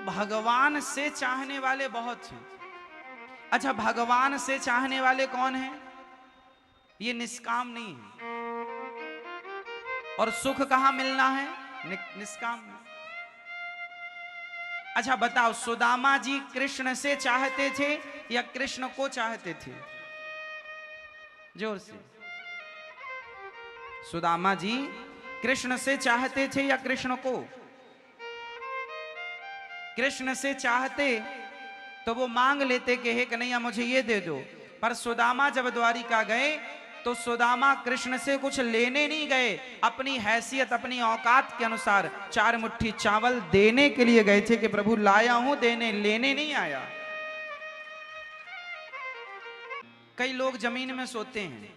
भगवान से चाहने वाले बहुत हैं। अच्छा, भगवान से चाहने वाले कौन हैं? ये निष्काम नहीं है। और सुख कहां मिलना है? निष्काम में। अच्छा बताओ, सुदामा जी कृष्ण से चाहते थे या कृष्ण को चाहते थे? जोर से। सुदामा जी कृष्ण से चाहते थे या कृष्ण को? कृष्ण से चाहते तो वो मांग लेते कि हे कन्हैया मुझे ये दे दो। पर सुदामा जब द्वारिका गए तो सुदामा कृष्ण से कुछ लेने नहीं गए, अपनी हैसियत अपनी औकात के अनुसार 4 मुट्ठी चावल देने के लिए गए थे कि प्रभु लाया हूं देने, लेने नहीं आया। कई लोग जमीन में सोते हैं,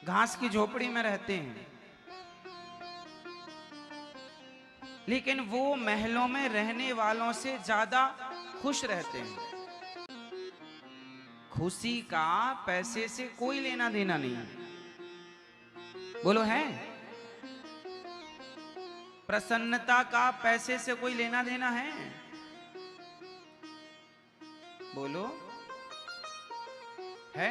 घास की झोपड़ी में रहते हैं, लेकिन वो महलों में रहने वालों से ज्यादा खुश रहते हैं। खुशी का पैसे से कोई लेना देना नहीं। बोलो है? प्रसन्नता का पैसे से कोई लेना देना है? बोलो है?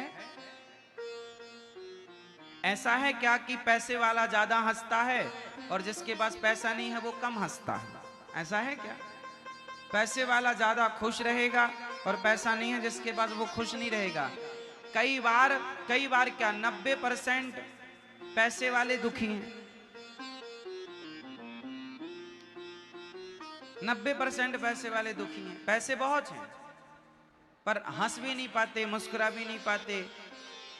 ऐसा है क्या कि पैसे वाला ज्यादा हंसता है और जिसके पास पैसा नहीं है वो कम हंसता है? ऐसा है क्या? पैसे वाला ज्यादा खुश रहेगा और पैसा नहीं है जिसके पास वो खुश नहीं रहेगा। कई बार क्या 90% पैसे वाले दुखी हैं। 90% पैसे वाले दुखी हैं। पैसे बहुत हैं पर हंस भी नहीं पाते, मुस्कुरा भी नहीं पाते,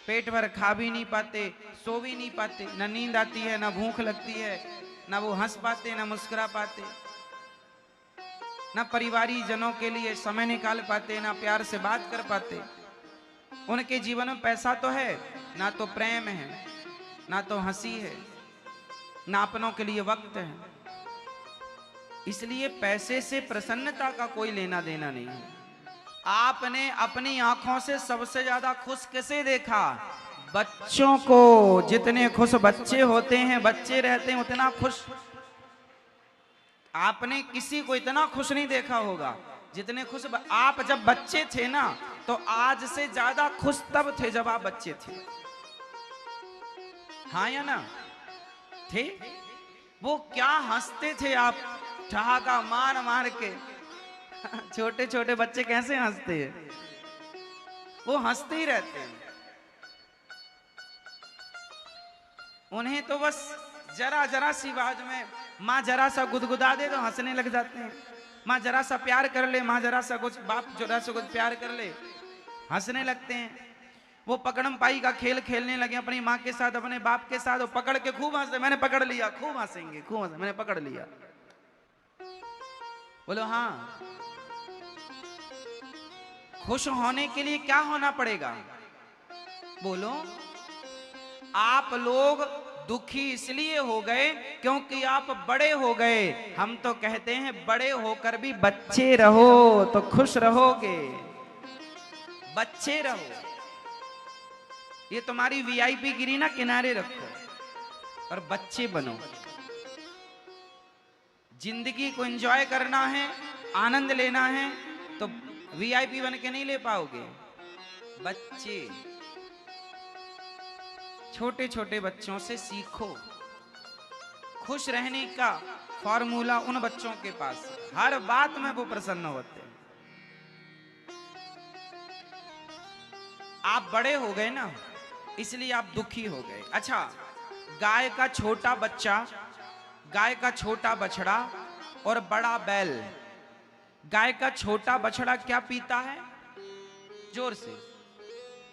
पेट भर खा भी नहीं पाते, सो भी नहीं पाते। न नींद आती है, न भूख लगती है, न वो हंस पाते, न मुस्कुरा पाते, न परिवारी जनों के लिए समय निकाल पाते, ना प्यार से बात कर पाते। उनके जीवन में पैसा तो है, ना तो प्रेम है, ना तो हंसी है, ना अपनों के लिए वक्त है। इसलिए पैसे से प्रसन्नता का कोई लेना देना नहीं है। आपने अपनी आंखों से सबसे ज्यादा खुश किसे देखा? बच्चों को। जितने खुश बच्चे होते हैं, बच्चे रहते हैं, उतना खुश आपने किसी को इतना खुश नहीं देखा होगा जितने खुश आप जब बच्चे थे ना। तो आज से ज्यादा खुश तब थे जब आप बच्चे थे। हाँ या ना? थे? वो क्या हंसते थे आप, ठहाका मार मार के। छोटे छोटे बच्चे कैसे हंसते हैं? वो हंसते ही रहते हैं। उन्हें तो बस जरा जरा सी बात में माँ जरा सा गुदगुदा दे तो हंसने लग जाते हैं। माँ जरा सा प्यार कर ले, माँ जरा सा कुछ, बाप जरा सा कुछ प्यार कर ले, हंसने लगते हैं। वो पकड़म पाई का खेल खेलने लगे अपनी माँ के साथ, अपने बाप के साथ, वो पकड़ के खूब हंसते। मैंने पकड़ लिया, खूब हंसेंगे, खूब हंसे, मैंने पकड़ लिया। बोलो हाँ। खुश होने के लिए क्या होना पड़ेगा? बोलो। आप लोग दुखी इसलिए हो गए क्योंकि आप बड़े हो गए। हम तो कहते हैं बड़े होकर भी बच्चे रहो तो खुश रहोगे। बच्चे रहो। ये तुम्हारी वीआईपी गिरी ना किनारे रखो और बच्चे बनो। जिंदगी को एंजॉय करना है, आनंद लेना है तो वीआईपी बन के नहीं ले पाओगे। बच्चे, छोटे छोटे बच्चों से सीखो। खुश रहने का फॉर्मूला उन बच्चों के पास है। हर बात में वो प्रसन्न होते हैं। आप बड़े हो गए ना, इसलिए आप दुखी हो गए। अच्छा, गाय का छोटा बच्चा, गाय का छोटा बछड़ा और बड़ा बैल। गाय का छोटा बछड़ा क्या पीता है? जोर से।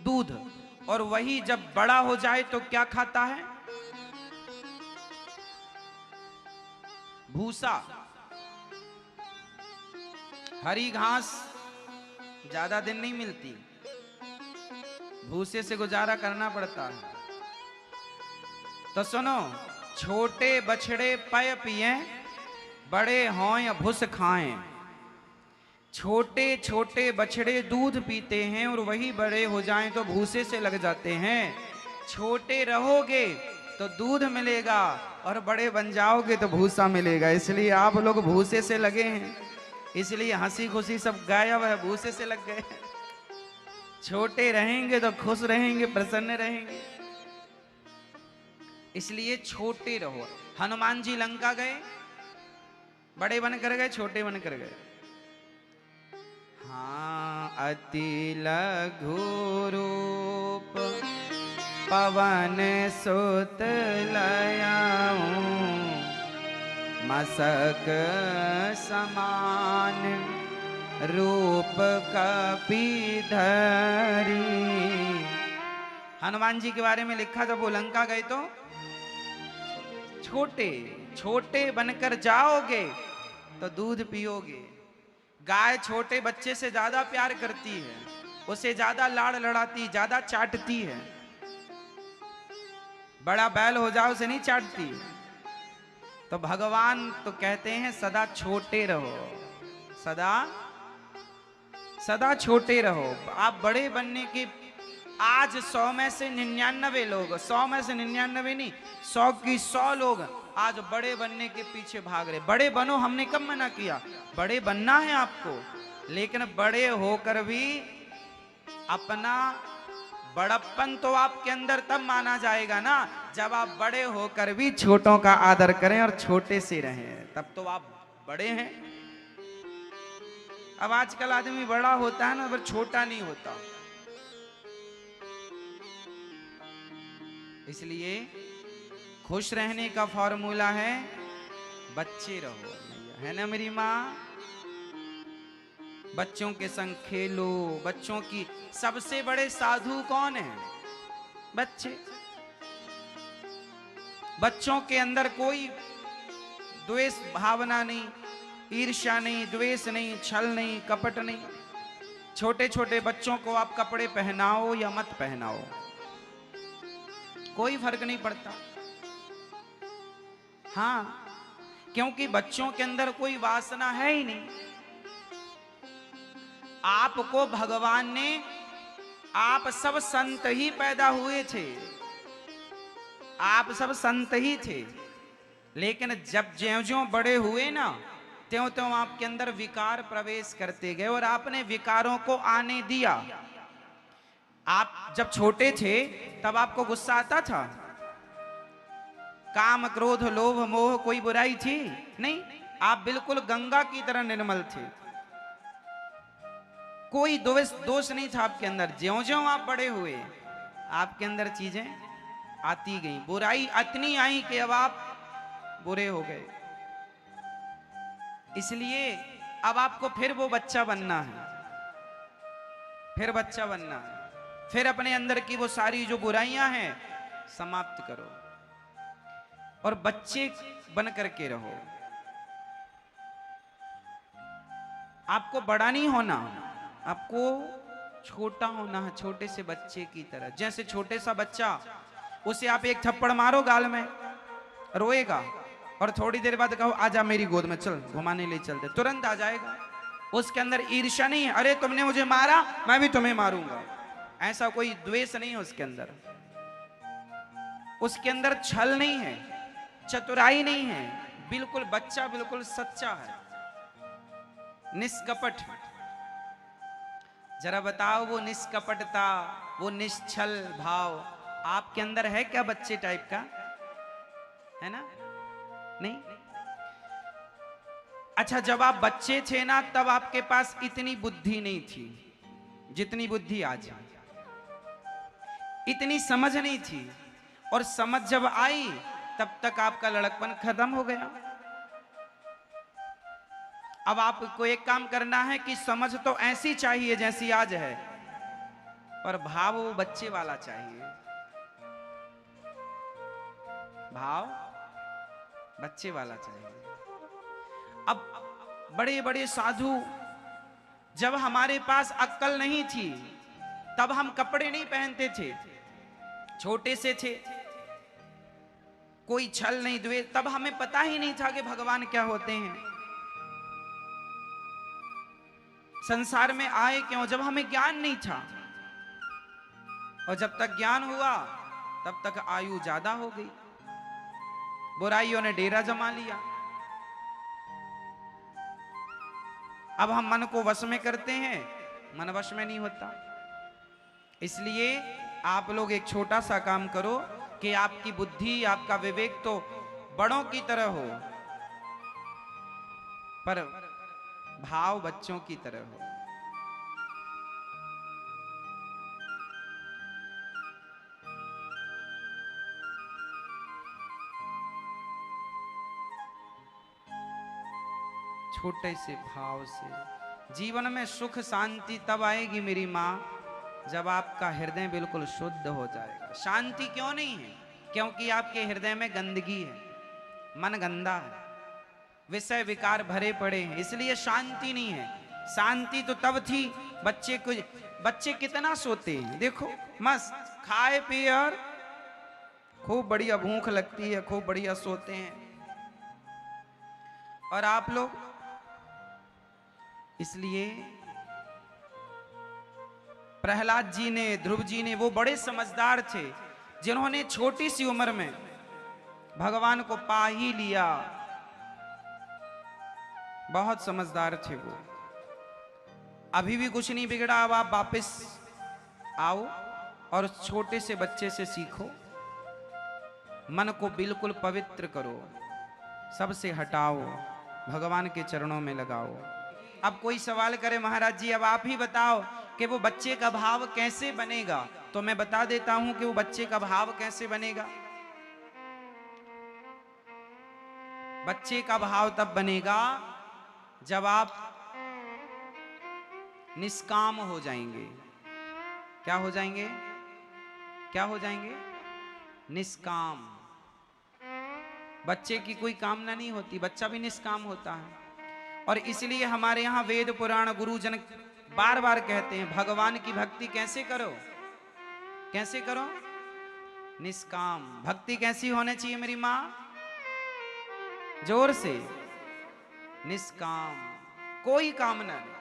दूध। और वही जब बड़ा हो जाए तो क्या खाता है? भूसा। हरी घास ज्यादा दिन नहीं मिलती, भूसे से गुजारा करना पड़ता है। तो सुनो, छोटे बछड़े पय पिए, बड़े हों या भूस खाएं। छोटे छोटे बछड़े दूध पीते हैं और वही बड़े हो जाएं तो भूसे से लग जाते हैं। छोटे रहोगे तो दूध मिलेगा, और बड़े बन जाओगे तो भूसा मिलेगा। इसलिए आप लोग भूसे से लगे हैं, इसलिए हंसी खुशी सब गायब है, भूसे से लग गए। छोटे रहेंगे तो खुश रहेंगे, प्रसन्न रहेंगे, इसलिए छोटे रहो। हनुमान जी लंका गए, बड़े बन कर गए, छोटे बन कर गए। हाँ, अति लघु रूप पवन सुत लयाऊं, मसक समान रूप कपिधरी। हनुमान जी के बारे में लिखा, जब वो लंका गए तो छोटे छोटे बनकर जाओगे तो दूध पियोगे। गाय छोटे बच्चे से ज्यादा प्यार करती है, उसे ज्यादा लाड़ लड़ाती, ज्यादा चाटती है। बड़ा बैल हो जाओ उसे नहीं चाटती। तो भगवान तो कहते हैं सदा छोटे रहो, सदा सदा छोटे रहो। आप बड़े बनने की, आज 100 में से 99 लोग, 100 में से 99 नहीं, 100 की 100 लोग आज बड़े बनने के पीछे भाग रहे। बड़े बनो, हमने कब मना किया? बड़े बनना है आपको, लेकिन बड़े होकर भी अपना बड़प्पन तो आपके अंदर तब माना जाएगा ना, जब आप बड़े होकर भी छोटों का आदर करें और छोटे से रहें, तब तो आप बड़े हैं। अब आजकल आदमी बड़ा होता है ना, पर छोटा नहीं होता। इसलिए खुश रहने का फॉर्मूला है बच्चे रहो, है ना मेरी माँ? बच्चों के संग खेलो। बच्चों की सबसे बड़े साधु कौन है? बच्चे। बच्चों के अंदर कोई द्वेष भावना नहीं, ईर्ष्या नहीं, द्वेष नहीं, छल नहीं, कपट नहीं। छोटे छोटे बच्चों को आप कपड़े पहनाओ या मत पहनाओ, कोई फर्क नहीं पड़ता। हाँ, क्योंकि बच्चों के अंदर कोई वासना है ही नहीं। आपको भगवान ने, आप सब संत ही पैदा हुए थे, आप सब संत ही थे, लेकिन जब ज्यों-ज्यों बड़े हुए ना, त्यों-त्यों आपके अंदर विकार प्रवेश करते गए और आपने विकारों को आने दिया। आप जब छोटे थे तब आपको गुस्सा आता था? काम, क्रोध, लोभ, मोह, कोई बुराई थी? नहीं, आप बिल्कुल गंगा की तरह निर्मल थे, कोई दोष नहीं था आपके अंदर। ज्यों-ज्यों आप बड़े हुए, आपके अंदर चीजें आती गई, बुराई इतनी आई कि अब आप बुरे हो गए। इसलिए अब आपको फिर वो बच्चा बनना है, फिर बच्चा बनना है, फिर अपने अंदर की वो सारी जो बुराइयां हैं समाप्त करो और बच्चे बन करके रहो। आपको बड़ा नहीं होना, आपको छोटा होना है, छोटे से बच्चे की तरह। जैसे छोटे सा बच्चा, उसे आप एक थप्पड़ मारो गाल में, रोएगा, और थोड़ी देर बाद कहो आजा मेरी गोद में, चल घुमाने ले चलते, तुरंत आ जाएगा। उसके अंदर ईर्ष्या नहीं है, अरे तुमने मुझे मारा मैं भी तुम्हें मारूंगा, ऐसा कोई द्वेष नहीं है उसके अंदर। उसके अंदर छल नहीं है, चतुराई नहीं है, बिल्कुल बच्चा बिल्कुल सच्चा है, निष्कपट। जरा बताओ, वो निष्कपटता, वो निश्चल भाव आपके अंदर है क्या? बच्चे टाइप का है ना? नहीं। अच्छा, जब आप बच्चे थे ना, तब आपके पास इतनी बुद्धि नहीं थी जितनी बुद्धि आज है, इतनी समझ नहीं थी, और समझ जब आई तब तक आपका लड़कपन खत्म हो गया। अब आपको एक काम करना है कि समझ तो ऐसी चाहिए जैसी आज है, पर भाव वो बच्चे वाला चाहिए, भाव बच्चे वाला चाहिए। अब बड़े बड़े साधु, जब हमारे पास अक्ल नहीं थी तब हम कपड़े नहीं पहनते थे, छोटे से थे, कोई छल नहीं, द्वेष, तब हमें पता ही नहीं था कि भगवान क्या होते हैं, संसार में आए क्यों, जब हमें ज्ञान नहीं था। और जब तक ज्ञान हुआ तब तक आयु ज्यादा हो गई। बुराइयों ने डेरा जमा लिया। अब हम मन को वश में करते हैं, मन वश में नहीं होता। इसलिए आप लोग एक छोटा सा काम करो कि आपकी बुद्धि, आपका विवेक तो बड़ों की तरह हो, पर भाव बच्चों की तरह हो। छोटे से भाव से जीवन में सुख शांति तब आएगी मेरी माँ, जब आपका हृदय बिल्कुल शुद्ध हो जाएगा। शांति क्यों नहीं है? क्योंकि आपके हृदय में गंदगी है, मन गंदा है, विषय विकार भरे पड़े हैं, इसलिए शांति नहीं है। शांति तो तब थी बच्चे कितना सोते हैं, देखो मस्त खाए पिए और खूब बढ़िया भूख लगती है, खूब बढ़िया सोते हैं। और आप लोग, इसलिए प्रहलाद जी ने, ध्रुव जी ने, वो बड़े समझदार थे जिन्होंने छोटी सी उम्र में भगवान को पा ही लिया। बहुत समझदार थे वो। अभी भी कुछ नहीं बिगड़ा। अब आप वापस आओ और उस छोटे से बच्चे से सीखो, मन को बिल्कुल पवित्र करो, सबसे हटाओ, भगवान के चरणों में लगाओ। अब कोई सवाल करे महाराज जी अब आप ही बताओ कि वो बच्चे का भाव कैसे बनेगा, तो मैं बता देता हूं कि वो बच्चे का भाव कैसे बनेगा। बच्चे का भाव तब बनेगा जब आप निष्काम हो जाएंगे। क्या हो जाएंगे? क्या हो जाएंगे? निष्काम। बच्चे की कोई कामना नहीं होती, बच्चा भी निष्काम होता है। और इसलिए हमारे यहाँ वेद पुराण गुरुजन बार बार कहते हैं भगवान की भक्ति कैसे करो? कैसे करो? निष्काम। भक्ति कैसी होनी चाहिए मेरी माँ? जोर से, निष्काम, कोई कामना नहीं।